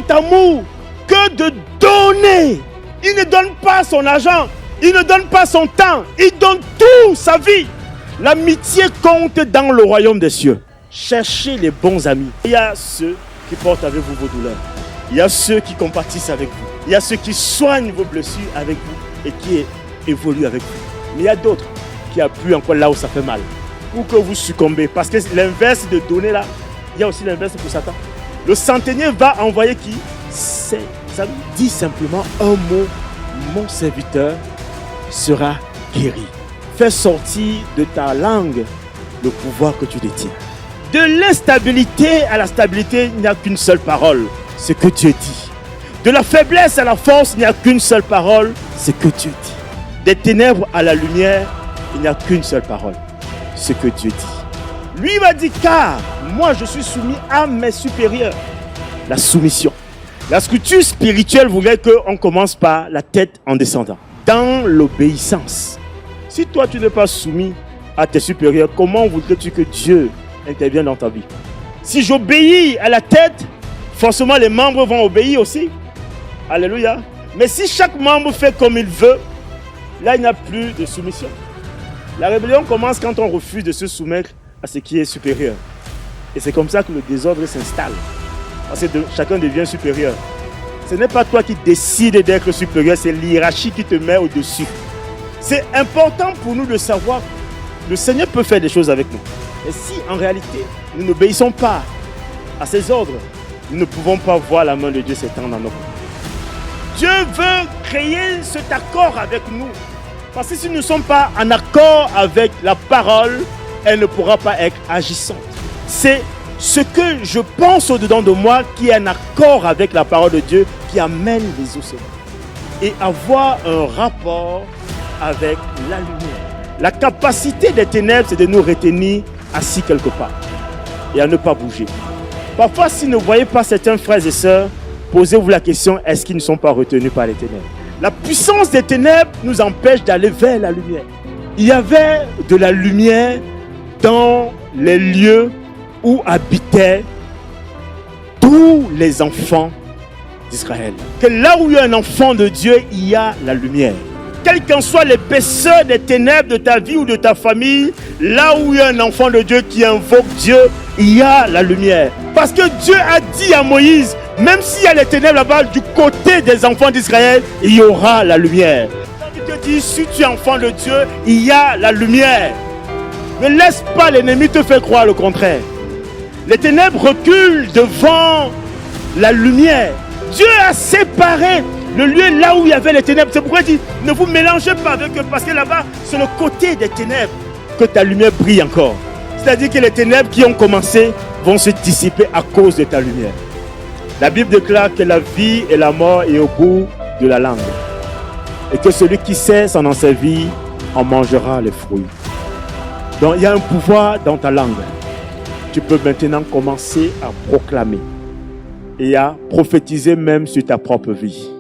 grand amour que de donner. Il ne donne pas son argent, il ne donne pas son temps, il donne tout, sa vie. L'amitié compte dans le royaume des cieux. Cherchez les bons amis. Il y a ceux qui portent avec vous vos douleurs. Il y a ceux qui compatissent avec vous. Il y a ceux qui soignent vos blessures avec vous et qui évoluent avec vous. Mais il y a d'autres qui appuient encore là où ça fait mal. Pour que vous succombez. Parce que l'inverse de donner là, il y a aussi l'inverse pour Satan. Le centenier va envoyer qui? Ça dit simplement un mot. Mon serviteur sera guéri. Fais sortir de ta langue le pouvoir que tu détiens. De l'instabilité à la stabilité, il n'y a qu'une seule parole, ce que Dieu dit. De la faiblesse à la force, il n'y a qu'une seule parole, ce que Dieu dit. Des ténèbres à la lumière, il n'y a qu'une seule parole, ce que Dieu dit. Lui m'a dit, car moi je suis soumis à mes supérieurs. La soumission. La structure spirituelle voudrait qu'on commence par la tête en descendant, dans l'obéissance. Si toi tu n'es pas soumis à tes supérieurs, comment voudrais-tu que Dieu intervienne dans ta vie? Si j'obéis à la tête, forcément les membres vont obéir aussi. Alléluia. Mais si chaque membre fait comme il veut, là il n'y a plus de soumission. La rébellion commence quand on refuse de se soumettre à ce qui est supérieur. Et c'est comme ça que le désordre s'installe. Parce que chacun devient supérieur. Ce n'est pas toi qui décides d'être supérieur, c'est l'hiérarchie qui te met au-dessus. C'est important pour nous de savoir que le Seigneur peut faire des choses avec nous. Et si en réalité nous n'obéissons pas à ses ordres, nous ne pouvons pas voir la main de Dieu s'étendre dans nos vies. Dieu veut créer cet accord avec nous. Parce que si nous ne sommes pas en accord avec la parole, elle ne pourra pas être agissante. C'est ce que je pense au-dedans de moi qui est en accord avec la parole de Dieu qui amène les ossements. Et avoir un rapport avec la lumière. La capacité des ténèbres, c'est de nous retenir assis quelque part et à ne pas bouger. Parfois, si vous ne voyez pas certains frères et sœurs, posez-vous la question, est-ce qu'ils ne sont pas retenus par les ténèbres? La puissance des ténèbres nous empêche d'aller vers la lumière. Il y avait de la lumière dans les lieux où habitaient tous les enfants d'Israël. Que là où il y a un enfant de Dieu, il y a la lumière. Quelle qu'en soit l'épaisseur des ténèbres de ta vie ou de ta famille, là où il y a un enfant de Dieu qui invoque Dieu, il y a la lumière. Parce que Dieu a dit à Moïse, même s'il y a les ténèbres là-bas, du côté des enfants d'Israël, il y aura la lumière. Il te dit, si tu es enfant de Dieu, il y a la lumière. Ne laisse pas l'ennemi te faire croire le contraire. Les ténèbres reculent devant la lumière. Dieu a séparé le lieu là où il y avait les ténèbres. C'est pourquoi il dit, ne vous mélangez pas avec eux, parce que là-bas, c'est le côté des ténèbres que ta lumière brille encore. C'est-à-dire que les ténèbres qui ont commencé vont se dissiper à cause de ta lumière. La Bible déclare que la vie et la mort est au bout de la langue. Et que celui qui sait s'en servir en mangera les fruits. Donc il y a un pouvoir dans ta langue. Tu peux maintenant commencer à proclamer et à prophétiser même sur ta propre vie.